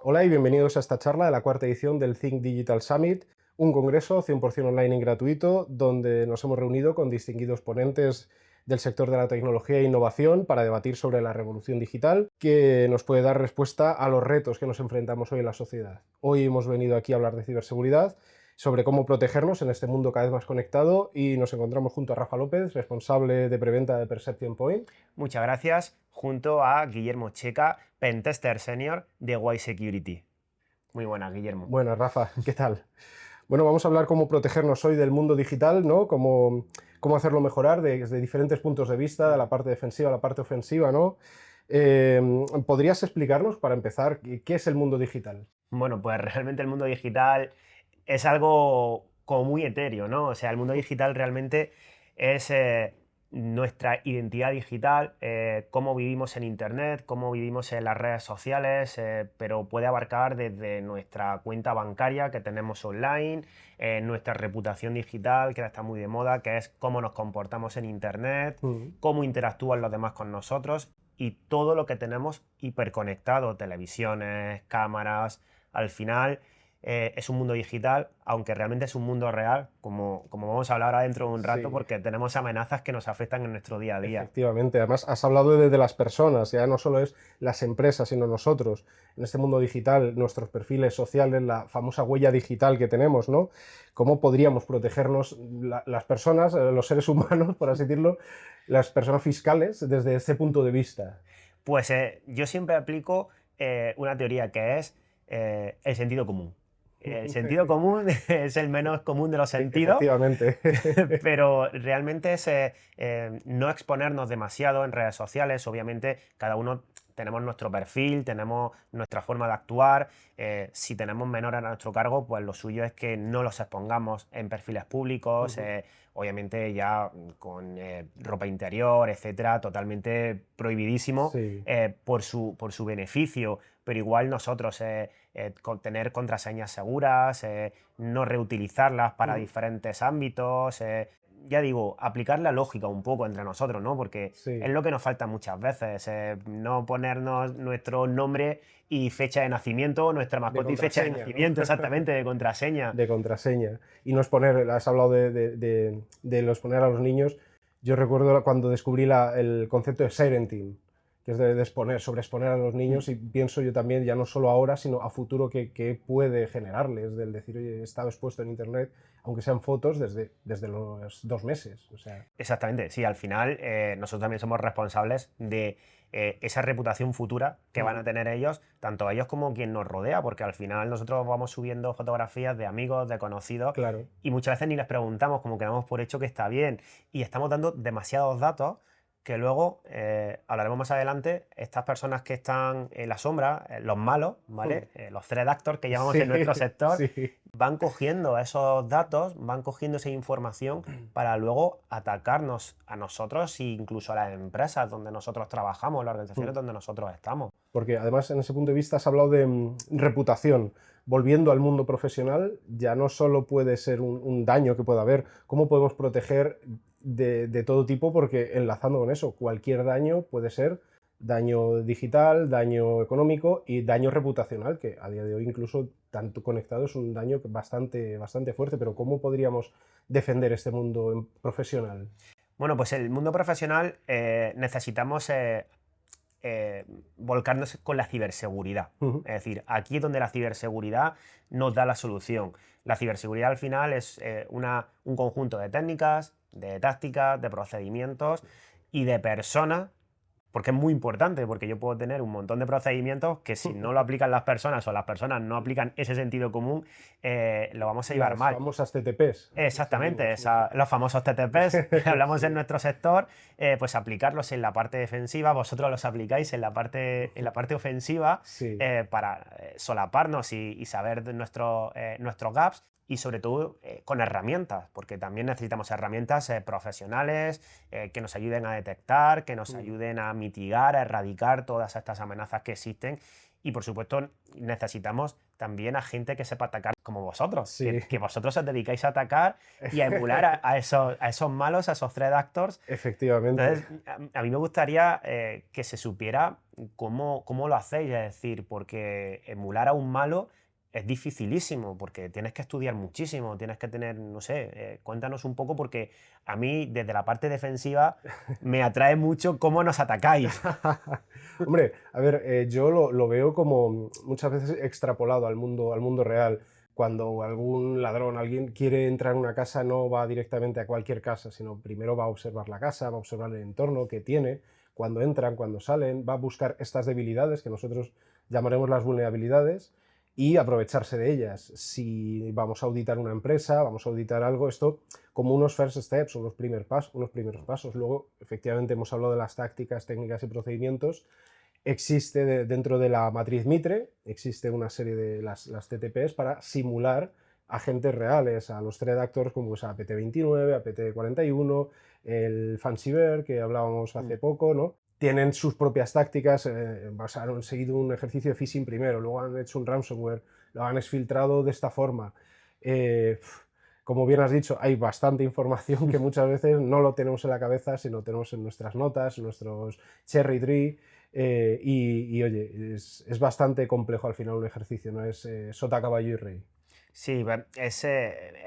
Hola y bienvenidos a esta charla de la cuarta edición del Think Digital Summit, un congreso 100% online y gratuito donde nos hemos reunido con distinguidos ponentes del sector de la tecnología e innovación para debatir sobre la revolución digital que nos puede dar respuesta a los retos que nos enfrentamos hoy en la sociedad. Hoy hemos venido aquí a hablar de ciberseguridad, sobre cómo protegernos en este mundo cada vez más conectado y nos encontramos junto a Rafa López, responsable de preventa de Perception Point. Muchas gracias, junto a Guillermo Checa, Pentester Senior de Y Security. Muy buenas, Guillermo. Buenas, Rafa, ¿qué tal? Bueno, vamos a hablar cómo protegernos hoy del mundo digital, ¿no? Cómo hacerlo mejorar desde diferentes puntos de vista, de la parte defensiva a la parte ofensiva, ¿no? ¿Podrías explicarnos, para empezar, qué es el mundo digital? Bueno, pues realmente el mundo digital es algo como muy etéreo, ¿no? O sea, el mundo digital realmente es nuestra identidad digital, cómo vivimos en Internet, cómo vivimos en las redes sociales, pero puede abarcar desde nuestra cuenta bancaria que tenemos online, nuestra reputación digital, que ahora está muy de moda, que es cómo nos comportamos en Internet, cómo interactúan los demás con nosotros y todo lo que tenemos hiperconectado, televisiones, cámaras. Al final es un mundo digital, aunque realmente es un mundo real, como vamos a hablar ahora dentro de un rato, Sí. porque tenemos amenazas que nos afectan en nuestro día a día. Efectivamente, además has hablado de las personas, ya no solo es las empresas, sino nosotros, en este mundo digital, nuestros perfiles sociales, la famosa huella digital que tenemos, ¿no? ¿Cómo podríamos protegernos las personas, los seres humanos, por así decirlo, las personas fiscales, desde ese punto de vista? Pues yo siempre aplico una teoría que es el sentido común. El sentido común es el menos común de los sentidos, Efectivamente. pero realmente es no exponernos demasiado en redes sociales. Obviamente, cada uno tenemos nuestro perfil, tenemos nuestra forma de actuar. Si tenemos menores a nuestro cargo, pues lo suyo es que no los expongamos en perfiles públicos, obviamente ya con ropa interior, etcétera, totalmente prohibidísimo Sí. por su beneficio. Pero igual nosotros tener contraseñas seguras, no reutilizarlas para diferentes ámbitos, ya digo, aplicar la lógica un poco entre nosotros, ¿no? Porque Sí. es lo que nos falta muchas veces, no ponernos nuestro nombre y fecha de nacimiento, nuestra mascota y fecha de contraseña, ¿no? nacimiento, exactamente, de contraseña. De contraseña. Y no exponer, has hablado de no exponer a los niños. Yo recuerdo cuando descubrí el concepto de parenting, que es de exponer, sobreexponer a los niños, y pienso yo también, ya no solo ahora, sino a futuro, que puede generarles, del decir, oye, he estado expuesto en Internet, aunque sean fotos, desde los 2 meses. O sea, Exactamente, sí, al final nosotros también somos responsables de esa reputación futura que van a tener ellos, tanto ellos como quien nos rodea, porque al final nosotros vamos subiendo fotografías de amigos, de conocidos, claro. y muchas veces ni les preguntamos, como que damos por hecho que está bien, y estamos dando demasiados datos que luego, hablaremos más adelante, estas personas que están en la sombra, los malos, ¿vale? Los threat actors que llamamos Sí, en nuestro sector, sí. van cogiendo esos datos, van cogiendo esa información para luego atacarnos a nosotros e incluso a las empresas donde nosotros trabajamos, las organizaciones donde nosotros estamos. Porque además en ese punto de vista has hablado de reputación. Volviendo al mundo profesional, ya no solo puede ser un daño que pueda haber, ¿cómo podemos proteger de todo tipo? Porque enlazando con eso, cualquier daño puede ser daño digital, daño económico y daño reputacional, que a día de hoy incluso tanto conectado es un daño bastante fuerte, pero ¿cómo podríamos defender este mundo profesional? Bueno, pues el mundo profesional necesitamos volcarnos con la ciberseguridad. Es decir, aquí es donde la ciberseguridad nos da la solución. La ciberseguridad al final es un conjunto de técnicas, de tácticas, de procedimientos y de personas, porque es muy importante, porque yo puedo tener un montón de procedimientos que si no lo aplican las personas o las personas no aplican ese sentido común, lo vamos a llevar Las mal. famosas TTPs. Exactamente, los famosos TTPs que hablamos en nuestro sector, pues aplicarlos en la parte defensiva, vosotros los aplicáis en la parte ofensiva Sí. Para solaparnos y saber de nuestros gaps y sobre todo con herramientas, porque también necesitamos herramientas profesionales que nos ayuden a detectar, que nos ayuden a mitigar, a erradicar todas estas amenazas que existen Y por supuesto necesitamos también a gente que sepa atacar como vosotros, Sí. que vosotros os dedicáis a atacar y a emular a esos malos, a esos threat actors. Efectivamente. Entonces, a mí me gustaría que se supiera cómo lo hacéis, es decir, porque emular a un malo es dificilísimo, porque tienes que estudiar muchísimo, tienes que tener, no sé, cuéntanos un poco, porque a mí desde la parte defensiva me atrae mucho cómo nos atacáis. Hombre, a ver, yo lo veo como muchas veces extrapolado al mundo real. Cuando algún ladrón, alguien quiere entrar en una casa, no va directamente a cualquier casa, sino primero va a observar la casa, va a observar el entorno que tiene, cuando entran, cuando salen, va a buscar estas debilidades que nosotros llamaremos las vulnerabilidades y aprovecharse de ellas. Si vamos a auditar una empresa, vamos a auditar algo, esto como unos first steps, unos primeros pasos. Luego, efectivamente, hemos hablado de las tácticas, técnicas y procedimientos. Existe dentro de la matriz Mitre, existe una serie de las TTPs para simular agentes reales, a los threat actors como pues, APT29, APT41, el Fancy Bear que hablábamos hace poco, ¿no? Tienen sus propias tácticas, han seguido un ejercicio de phishing primero, luego han hecho un ransomware, lo han exfiltrado de esta forma. Como bien has dicho, hay bastante información que muchas veces no lo tenemos en la cabeza, sino tenemos en nuestras notas, en nuestros cherry tree. Oye, es bastante complejo al final un ejercicio, no es sota, caballo y rey. Sí, es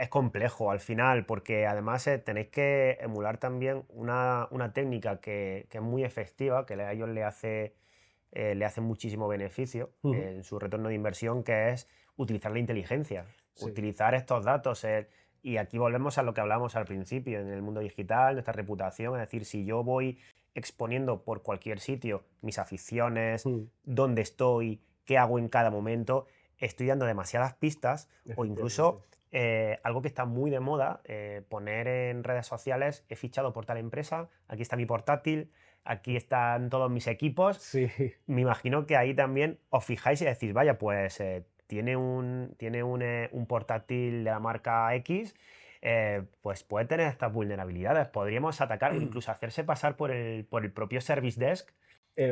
complejo al final, porque además tenéis que emular también una técnica que es muy efectiva, que a ellos le hace muchísimo beneficio en su retorno de inversión, que es utilizar la inteligencia, Sí. utilizar estos datos. Y aquí volvemos a lo que hablamos al principio, en el mundo digital, nuestra reputación, es decir, si yo voy exponiendo por cualquier sitio mis aficiones, dónde estoy, qué hago en cada momento, estoy dando demasiadas pistas o incluso algo que está muy de moda, poner en redes sociales, he fichado por tal empresa, aquí está mi portátil, aquí están todos mis equipos. Sí. Me imagino que ahí también os fijáis y decís, vaya, pues tiene un portátil de la marca X, pues puede tener estas vulnerabilidades. Podríamos atacar o incluso hacerse pasar por el propio Service Desk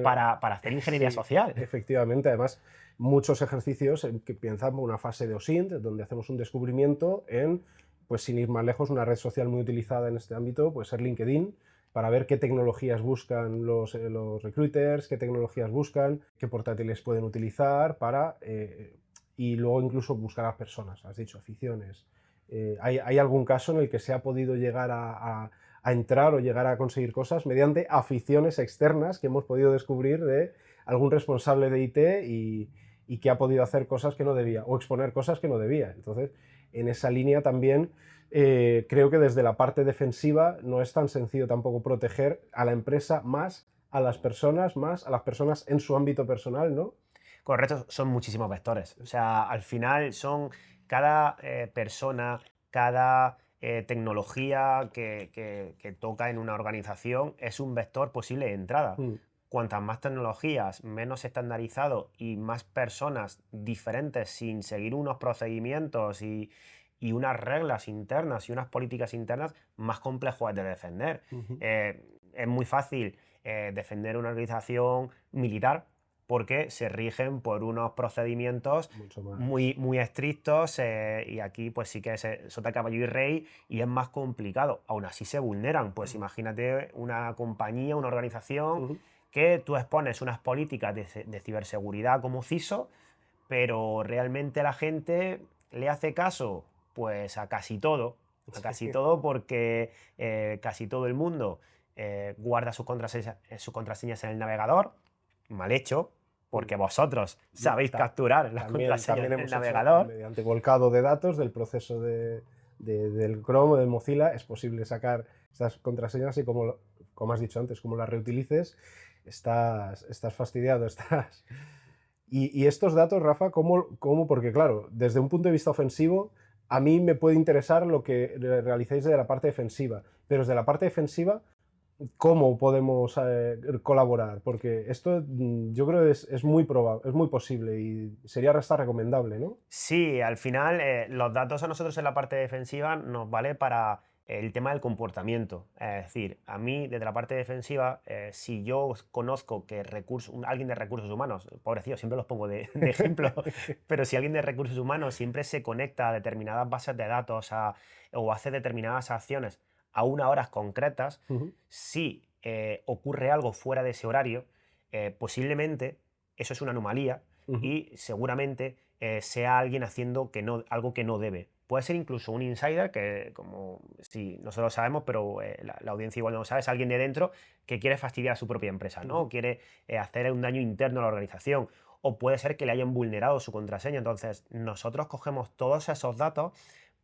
para hacer ingeniería Sí, social. efectivamente, además, muchos ejercicios que empiezan por una fase de OSINT, donde hacemos un descubrimiento en, pues sin ir más lejos, una red social muy utilizada en este ámbito, puede ser LinkedIn, para ver qué tecnologías buscan los recruiters, qué tecnologías buscan, qué portátiles pueden utilizar para, y luego incluso buscar a personas, has dicho, aficiones. ¿Hay algún caso en el que se ha podido llegar a entrar o llegar a conseguir cosas mediante aficiones externas que hemos podido descubrir de algún responsable de IT y que ha podido hacer cosas que no debía o exponer cosas que no debía? Entonces, en esa línea también creo que desde la parte defensiva no es tan sencillo tampoco proteger a la empresa más a las personas en su ámbito personal, ¿no? Correcto, son muchísimos vectores. O sea, al final son cada persona, cada tecnología que toca en una organización es un vector posible de entrada. Cuantas más tecnologías, menos estandarizado y más personas diferentes sin seguir unos procedimientos y unas reglas internas y unas políticas internas, más complejo es de defender. Es muy fácil defender una organización militar porque se rigen por unos procedimientos muy estrictos y aquí pues sí que es sota, caballo y rey y es más complicado. Aún así se vulneran. Pues imagínate una compañía, una organización que tú expones unas políticas de ciberseguridad como CISO, pero realmente la gente le hace caso pues a casi todo porque casi todo el mundo guarda sus contraseñas en el navegador, mal hecho, porque vosotros sabéis capturar las contraseñas del navegador. Mediante volcado de datos del proceso del Chrome o del Mozilla es posible sacar estas contraseñas y como has dicho antes, como las reutilices, estás fastidiado, estás... Y estos datos, Rafa, porque claro, desde un punto de vista ofensivo, a mí me puede interesar lo que realicéis de la parte defensiva, pero desde la parte defensiva, ¿cómo podemos colaborar? Porque esto yo creo que es muy probable, es muy posible y sería hasta recomendable, ¿no? Sí, al final los datos a nosotros en la parte defensiva nos vale para el tema del comportamiento. Es decir, a mí, desde la parte defensiva, si yo conozco que alguien de recursos humanos, pobrecillo, siempre los pongo de ejemplo, pero si alguien de recursos humanos siempre se conecta a determinadas bases de datos o hace determinadas acciones a unas horas concretas, si ocurre algo fuera de ese horario, posiblemente eso es una anomalía y seguramente sea alguien haciendo algo que no debe. Puede ser incluso un insider, que como si nosotros lo sabemos, pero la audiencia igual no lo sabe, es alguien de dentro que quiere fastidiar a su propia empresa, ¿no? Quiere hacer un daño interno a la organización. O puede ser que le hayan vulnerado su contraseña. Entonces, nosotros cogemos todos esos datos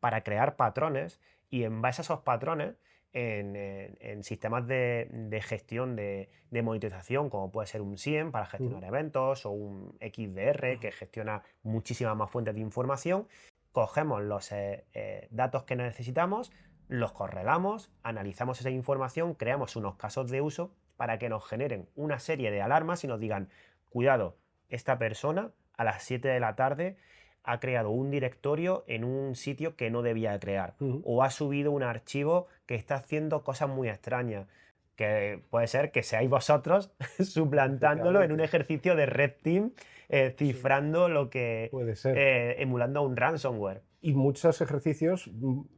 para crear patrones y en base a esos patrones, en sistemas de gestión de monitorización, como puede ser un SIEM para gestionar eventos o un XDR que gestiona muchísimas más fuentes de información, cogemos los datos que necesitamos, los correlamos, analizamos esa información, creamos unos casos de uso para que nos generen una serie de alarmas y nos digan, cuidado, esta persona a las 7 de la tarde ha creado un directorio en un sitio que no debía crear o ha subido un archivo que está haciendo cosas muy extrañas, que puede ser que seáis vosotros suplantándolo en un ejercicio de Red Team, cifrando lo que... Puede ser. Emulando un ransomware. Y muchos ejercicios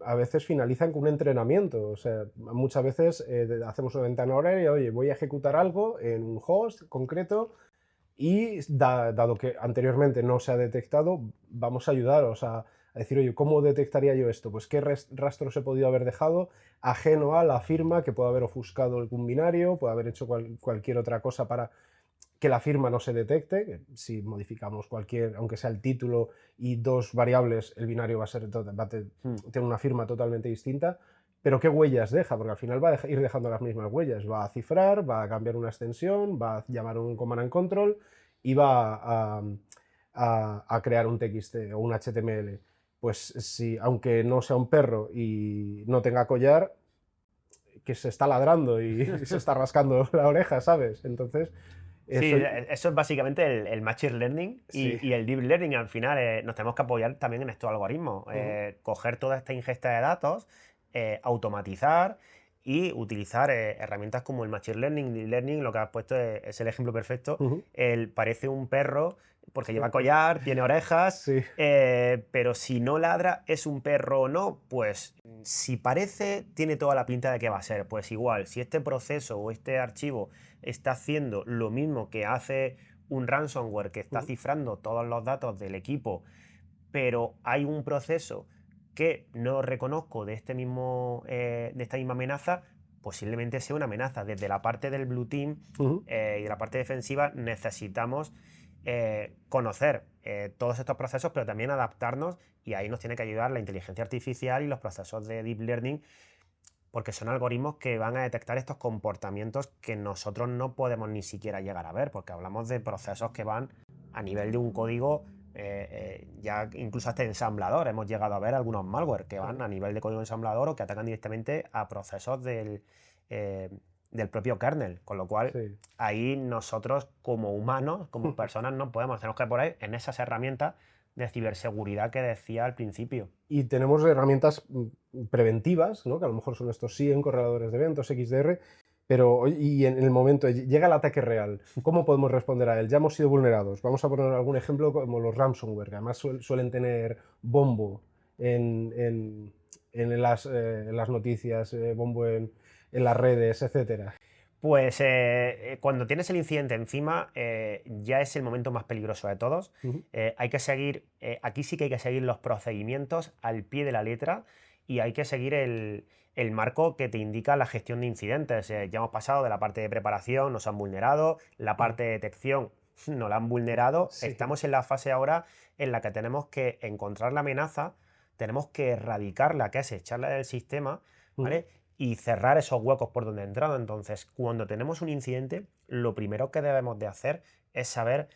a veces finalizan con un entrenamiento. O sea, muchas veces hacemos una ventana horaria, oye, voy a ejecutar algo en un host concreto y dado que anteriormente no se ha detectado, vamos a ayudaros a decir, oye, ¿cómo detectaría yo esto? Pues qué rastros he podido haber dejado ajeno a la firma, que puede haber ofuscado algún binario, puede haber hecho cualquier otra cosa para que la firma no se detecte, que si modificamos aunque sea el título y dos variables, el binario va a tener una firma totalmente distinta. Pero ¿qué huellas deja? Porque al final va a ir dejando las mismas huellas. Va a cifrar, va a cambiar una extensión, va a llamar un command and control y va a crear un TXT o un HTML. Pues si, aunque no sea un perro y no tenga collar, que se está ladrando y se está rascando la oreja, ¿sabes? Entonces... Sí, eso es básicamente el Machine Learning y el Deep Learning. Al final nos tenemos que apoyar también en estos algoritmos. Coger toda esta ingesta de datos, automatizar y utilizar herramientas como el Machine Learning, Deep Learning. Lo que has puesto es el ejemplo perfecto. Parece un perro porque lleva collar, tiene orejas, pero si no ladra, ¿es un perro o no? Pues si parece, tiene toda la pinta de que va a ser. Pues igual, si este proceso o este archivo está haciendo lo mismo que hace un ransomware que está cifrando todos los datos del equipo, pero hay un proceso que no reconozco de esta misma amenaza, posiblemente sea una amenaza. Desde la parte del Blue Team y de la parte defensiva necesitamos conocer todos estos procesos, pero también adaptarnos, y ahí nos tiene que ayudar la inteligencia artificial y los procesos de Deep Learning, porque son algoritmos que van a detectar estos comportamientos que nosotros no podemos ni siquiera llegar a ver, porque hablamos de procesos que van a nivel de un código, ya incluso hasta ensamblador. Hemos llegado a ver algunos malware que van a nivel de código ensamblador o que atacan directamente a procesos del propio kernel, con lo cual ahí nosotros como humanos, como personas, no podemos, tenemos que poner en esas herramientas de ciberseguridad que decía al principio. Y tenemos herramientas preventivas, ¿no? Que a lo mejor son estos SIEM, correladores de eventos, XDR, pero y en el momento llega el ataque real, ¿cómo podemos responder a él? Ya hemos sido vulnerados. Vamos a poner algún ejemplo como los ransomware, que además suelen tener bombo en las noticias, bombo en las redes, etcétera. Pues cuando tienes el incidente encima, ya es el momento más peligroso de todos. Hay que seguir, aquí sí que hay que seguir los procedimientos al pie de la letra y hay que seguir el marco que te indica la gestión de incidentes. Ya hemos pasado de la parte de preparación, nos han vulnerado, la parte de detección nos la han vulnerado. Estamos en la fase ahora en la que tenemos que encontrar la amenaza, tenemos que erradicarla, que es echarla del sistema, ¿vale? Y cerrar esos huecos por donde ha entrado. Entonces, cuando tenemos un incidente, lo primero que debemos de hacer es saber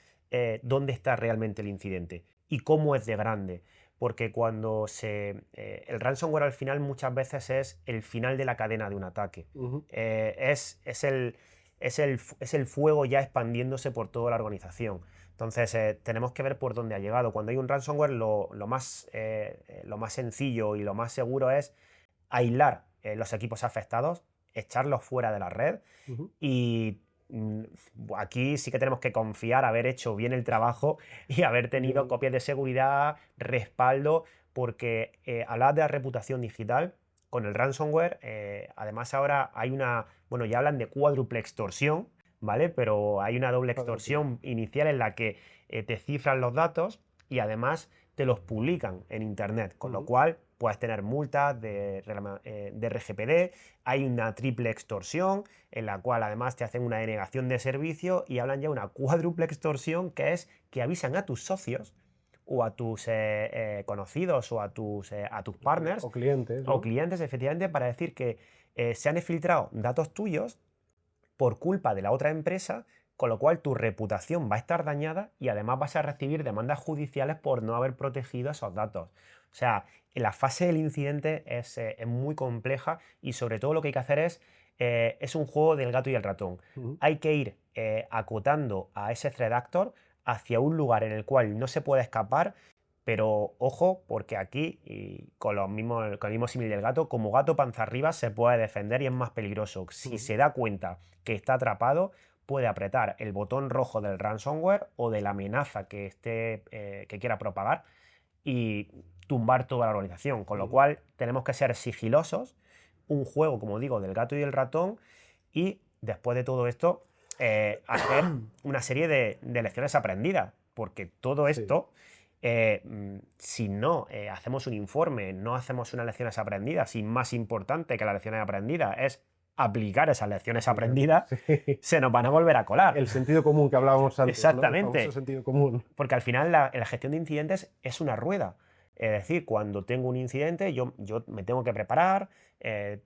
dónde está realmente el incidente y cómo es de grande. Porque cuando el ransomware al final muchas veces es el final de la cadena de un ataque. Es el fuego ya expandiéndose por toda la organización. Entonces, tenemos que ver por dónde ha llegado. Cuando hay un ransomware, lo más sencillo y lo más seguro es aislar los equipos afectados, echarlos fuera de la red y aquí sí que tenemos que confiar, haber hecho bien el trabajo y haber tenido copias de seguridad, respaldo, porque hablabas de la reputación digital. Con el ransomware, además ahora hay bueno, ya hablan de cuádruple extorsión, ¿vale? Pero hay una doble extorsión inicial en la que te cifran los datos y además te los publican en internet, con lo cual puedes tener multas de RGPD, hay una triple extorsión en la cual además te hacen una denegación de servicio y hablan ya de una cuádruple extorsión, que es que avisan a tus socios o a tus conocidos o a tus partners o clientes, ¿no? o clientes, efectivamente, para decir que se han filtrado datos tuyos por culpa de la otra empresa, con lo cual tu reputación va a estar dañada y además vas a recibir demandas judiciales por no haber protegido esos datos. O sea, la fase del incidente es muy compleja y sobre todo lo que hay que hacer es un juego del gato y el ratón. Hay que ir acotando a ese threat actor hacia un lugar en el cual no se puede escapar, pero ojo, porque aquí, y con el mismo símil del gato, como gato panza arriba se puede defender y es más peligroso. Si se da cuenta que está atrapado, puede apretar el botón rojo del ransomware o de la amenaza que quiera propagar y tumbar toda la organización. Con lo cual tenemos que ser sigilosos, un juego, como digo, del gato y el ratón, y después de todo esto hacer una serie de lecciones aprendidas, porque todo esto, si no hacemos un informe, no hacemos unas lecciones aprendidas, y más importante que las lecciones aprendidas es aplicar esas lecciones aprendidas, se nos van a volver a colar. El sentido común que hablábamos antes. Exactamente. ¿no? El famoso sentido común. Porque al final la gestión de incidentes es una rueda. Es decir, cuando tengo un incidente, yo me tengo que preparar,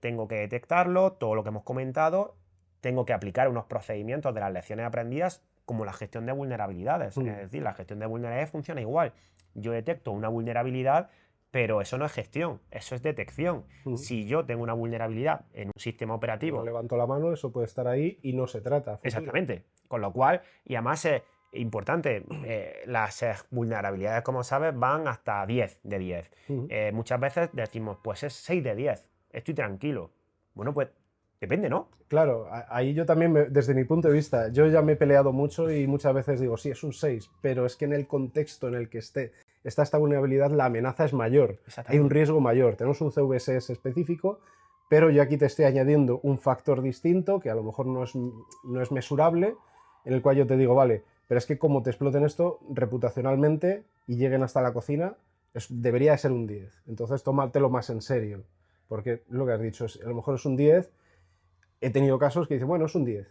tengo que detectarlo, todo lo que hemos comentado, tengo que aplicar unos procedimientos de las lecciones aprendidas, como la gestión de vulnerabilidades. Es decir, la gestión de vulnerabilidades funciona igual. Yo detecto una vulnerabilidad, pero eso no es gestión, eso es detección. Si yo tengo una vulnerabilidad en un sistema operativo... Yo levanto la mano, eso puede estar ahí y no se trata. Exactamente. Con lo cual, y además importante, las vulnerabilidades, como sabes, van hasta 10 de 10. Muchas veces decimos, pues es 6 de 10, estoy tranquilo. Bueno, pues depende, ¿no? Claro, ahí yo también, desde mi punto de vista, yo ya me he peleado mucho y muchas veces digo, sí, es un 6, pero es que en el contexto en el que está esta vulnerabilidad, la amenaza es mayor, hay un riesgo mayor, tenemos un CVSS específico, pero yo aquí te estoy añadiendo un factor distinto que a lo mejor no es mesurable, en el cual yo te digo, vale, pero es que como te exploten esto reputacionalmente y lleguen hasta la cocina, debería ser un 10. Entonces tómatelo más en serio, porque lo que has dicho, a lo mejor es un 10, he tenido casos que dicen, bueno, es un 10.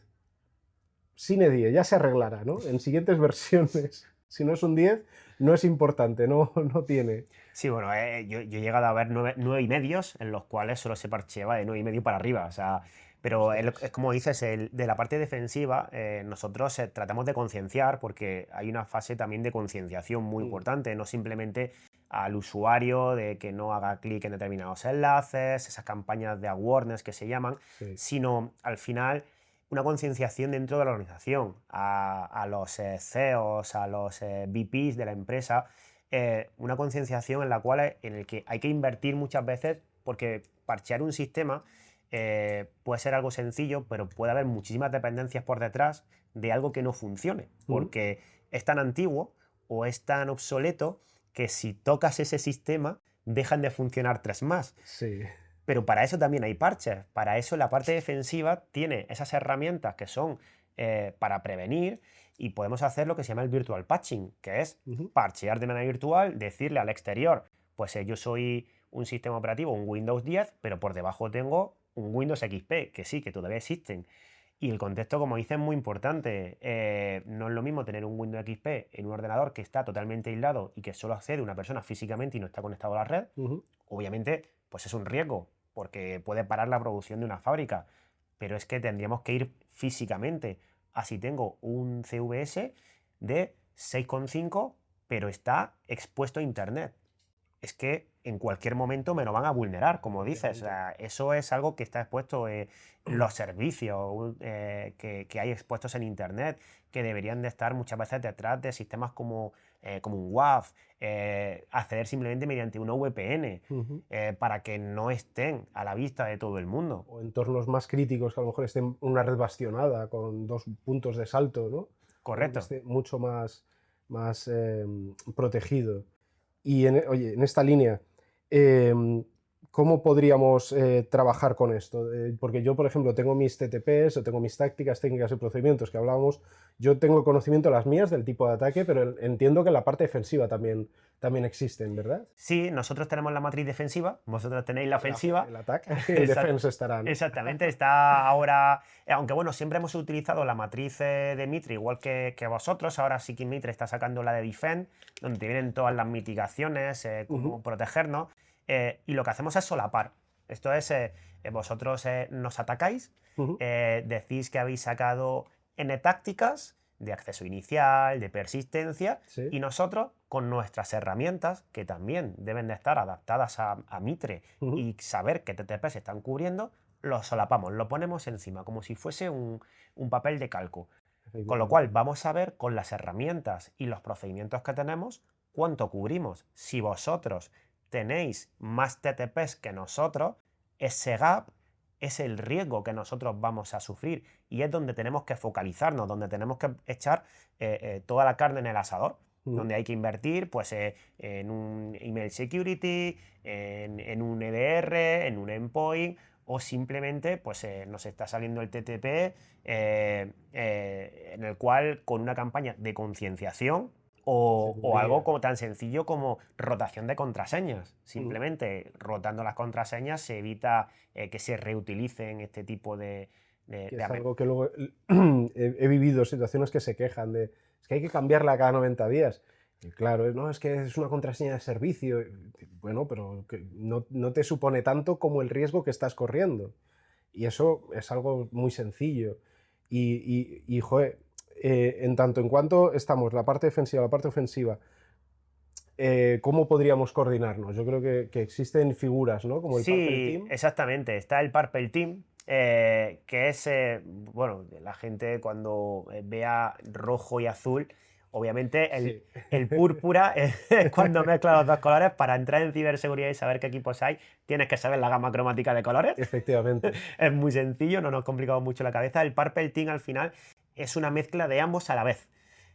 Sine 10, ya se arreglará, ¿no? En siguientes versiones, si no es un 10, no es importante, no tiene... Sí, bueno, yo he llegado a ver 9,5 en los cuales solo se parcheaba de 9,5 para arriba, o sea... Pero es como dices, de la parte defensiva, nosotros tratamos de concienciar, porque hay una fase también de concienciación muy importante, no simplemente al usuario de que no haga clic en determinados enlaces, esas campañas de awareness que se llaman, sino al final una concienciación dentro de la organización, a los CEOs, a los VPs de la empresa, una concienciación en el que hay que invertir muchas veces, porque parchear un sistema puede ser algo sencillo, pero puede haber muchísimas dependencias por detrás de algo que no funcione, porque es tan antiguo o es tan obsoleto que si tocas ese sistema dejan de funcionar 3 más. Sí. Pero para eso también hay parches, para eso la parte defensiva tiene esas herramientas que son para prevenir, y podemos hacer lo que se llama el virtual patching, que es parchear de manera virtual, decirle al exterior, pues yo soy un sistema operativo, un Windows 10, pero por debajo tengo un Windows XP, que sí, que todavía existen. Y el contexto, como dices, es muy importante. No es lo mismo tener un Windows XP en un ordenador que está totalmente aislado y que solo accede una persona físicamente y no está conectado a la red. Obviamente, pues es un riesgo, porque puede parar la producción de una fábrica. Pero es que tendríamos que ir físicamente. Así tengo un CVS de 6,5, pero está expuesto a Internet. Es que en cualquier momento me lo van a vulnerar, como dices. O sea, eso es algo que está expuesto en los servicios que hay expuestos en Internet, que deberían de estar muchas veces detrás de sistemas como como un WAF, acceder simplemente mediante una VPN, para que no estén a la vista de todo el mundo. O entornos más críticos que a lo mejor estén una red bastionada con 2 puntos de salto, ¿no? Algo que Correcto. esté mucho más protegido. Y oye, en esta línea, ¿cómo podríamos trabajar con esto? Porque yo, por ejemplo, tengo mis TTPs o tengo mis tácticas, técnicas y procedimientos que hablábamos. Yo tengo conocimiento de las mías, del tipo de ataque, pero entiendo que en la parte defensiva también existen, ¿verdad? Sí, nosotros tenemos la matriz defensiva, vosotros tenéis la ofensiva. El ataque, el defense estará, ¿no? Exactamente, está ahora, aunque bueno, siempre hemos utilizado la matriz de Mitre, igual que vosotros. Ahora sí que Mitre está sacando la de Defend, donde te vienen todas las mitigaciones, cómo protegernos, y lo que hacemos es solapar. Esto es, vosotros nos atacáis, decís que habéis sacado N tácticas de acceso inicial, de persistencia, Sí. y nosotros, con nuestras herramientas, que también deben de estar adaptadas a Mitre y saber qué TTP se están cubriendo, lo solapamos, lo ponemos encima, como si fuese un papel de calco. Con lo cual vamos a ver con las herramientas y los procedimientos que tenemos cuánto cubrimos. Si vosotros tenéis más TTPs que nosotros, ese gap es el riesgo que nosotros vamos a sufrir, y es donde tenemos que focalizarnos, donde tenemos que echar toda la carne en el asador, donde hay que invertir pues, en un email security, en un EDR, en un endpoint, o simplemente pues, nos está saliendo el TTP en el cual, con una campaña de concienciación o algo como tan sencillo como rotación de contraseñas. Simplemente rotando las contraseñas se evita que se reutilicen este tipo de que es algo que luego he vivido situaciones que se quejan de es que hay que cambiarla cada 90 días. Y claro, no, es que es una contraseña de servicio. Bueno, pero que no te supone tanto como el riesgo que estás corriendo. Y eso es algo muy sencillo. Y joder, en tanto en cuanto estamos la parte defensiva, la parte ofensiva, ¿cómo podríamos coordinarnos? Yo creo que existen figuras, ¿no? Como el Purple Sí, Team. exactamente. Está el Purple Team, que es, bueno, la gente cuando vea rojo y azul, obviamente el púrpura es cuando mezcla los dos colores. Para entrar en ciberseguridad y saber qué equipos hay, tienes que saber la gama cromática de colores. Efectivamente. Es muy sencillo, no nos complicamos mucho la cabeza. El Purple Team al final es una mezcla de ambos a la vez.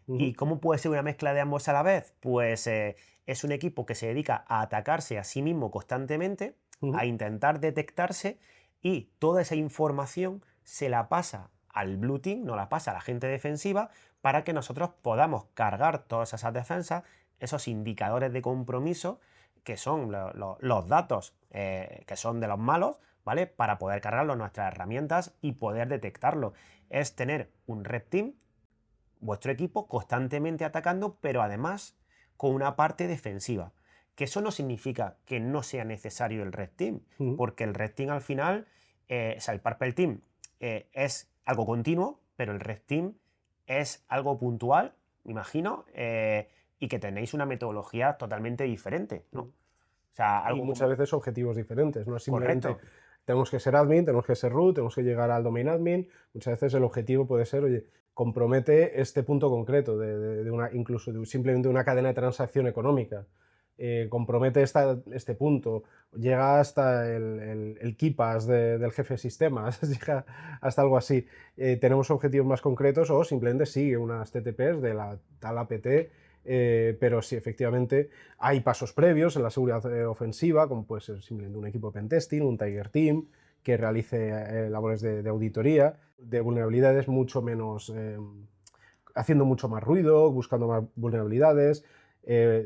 ¿Y cómo puede ser una mezcla de ambos a la vez? Pues es un equipo que se dedica a atacarse a sí mismo constantemente, a intentar detectarse, y toda esa información se la pasa al Blue Team, no la pasa a la gente defensiva, para que nosotros podamos cargar todas esas defensas, esos indicadores de compromiso, que son los datos que son de los malos, ¿vale? Para poder cargarlo en nuestras herramientas y poder detectarlo. Es tener un Red Team, vuestro equipo, constantemente atacando, pero además con una parte defensiva. Que eso no significa que no sea necesario el Red Team, porque el Red Team al final, o sea, el Purple Team es algo continuo, pero el Red Team es algo puntual, me imagino, y que tenéis una metodología totalmente diferente, ¿no? O sea, Y algo muchas como... veces objetivos diferentes, no es simplemente Correcto. tenemos que ser admin, tenemos que ser root, tenemos que llegar al domain admin. Muchas veces el objetivo puede ser, oye, compromete este punto concreto de una, incluso simplemente una cadena de transacción económica. Compromete este punto, llega hasta el KeePass del jefe de sistemas, llega hasta algo así. Tenemos objetivos más concretos o simplemente sigue unas TTPs de la tal APT, pero sí, efectivamente, hay pasos previos en la seguridad ofensiva, como puede ser simplemente un equipo de pentesting, un Tiger Team, que realice labores de auditoría, de vulnerabilidades mucho menos, haciendo mucho más ruido, buscando más vulnerabilidades,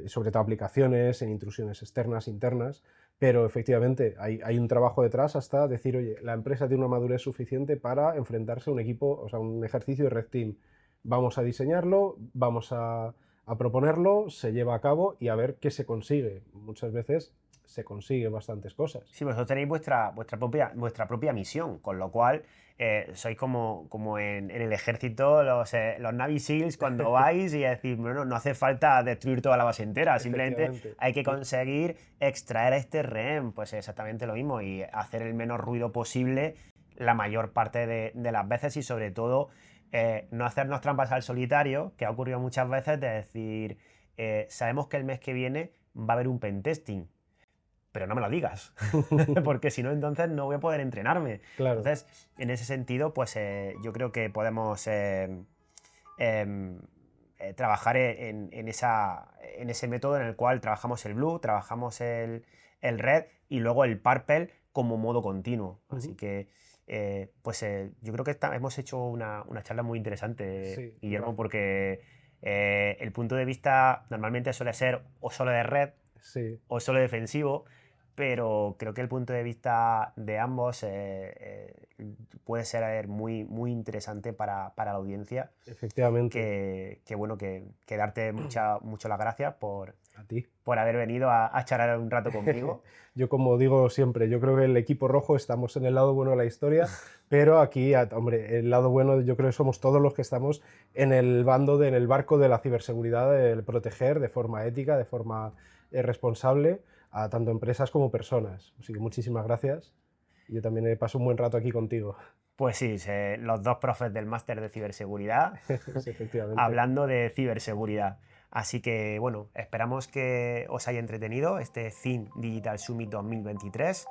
sobre todo aplicaciones, en intrusiones externas, internas, pero efectivamente hay un trabajo detrás hasta decir, oye, la empresa tiene una madurez suficiente para enfrentarse a un equipo, o sea, un ejercicio de Red Team. Vamos a diseñarlo, vamos a proponerlo, se lleva a cabo y a ver qué se consigue. Muchas veces se consigue bastantes cosas. Sí, vosotros tenéis vuestra propia misión, con lo cual sois como en el ejército, los Navy SEALs, cuando vais y decís, bueno, no hace falta destruir toda la base entera, simplemente hay que conseguir extraer este rehén. Pues exactamente lo mismo, y hacer el menos ruido posible la mayor parte de las veces, y sobre todo no hacernos trampas al solitario, que ha ocurrido muchas veces, de decir, sabemos que el mes que viene va a haber un pentesting, pero no me lo digas, porque si no, entonces no voy a poder entrenarme. Claro. Entonces, en ese sentido, pues yo creo que podemos trabajar en ese método en el cual trabajamos el blue, trabajamos el red y luego el purple como modo continuo. Así que yo creo que hemos hecho una charla muy interesante, Sí, Guillermo, total. porque el punto de vista normalmente suele ser o solo de red Sí, o solo defensivo, pero creo que el punto de vista de ambos puede ser muy, muy interesante para la audiencia. efectivamente. Bueno, que darte mucho las gracias A ti. por haber venido a charlar un rato conmigo. Yo, como digo siempre, yo creo que el equipo rojo estamos en el lado bueno de la historia, pero aquí, hombre, el lado bueno yo creo que somos todos los que estamos en el bando, en el barco de la ciberseguridad, de proteger de forma ética, de forma responsable a tanto empresas como personas. Así que muchísimas gracias. Yo también paso un buen rato aquí contigo. Pues sí, los dos profes del máster de ciberseguridad Sí, efectivamente. hablando de ciberseguridad. Así que bueno, esperamos que os haya entretenido este Think Digital Summit 2023.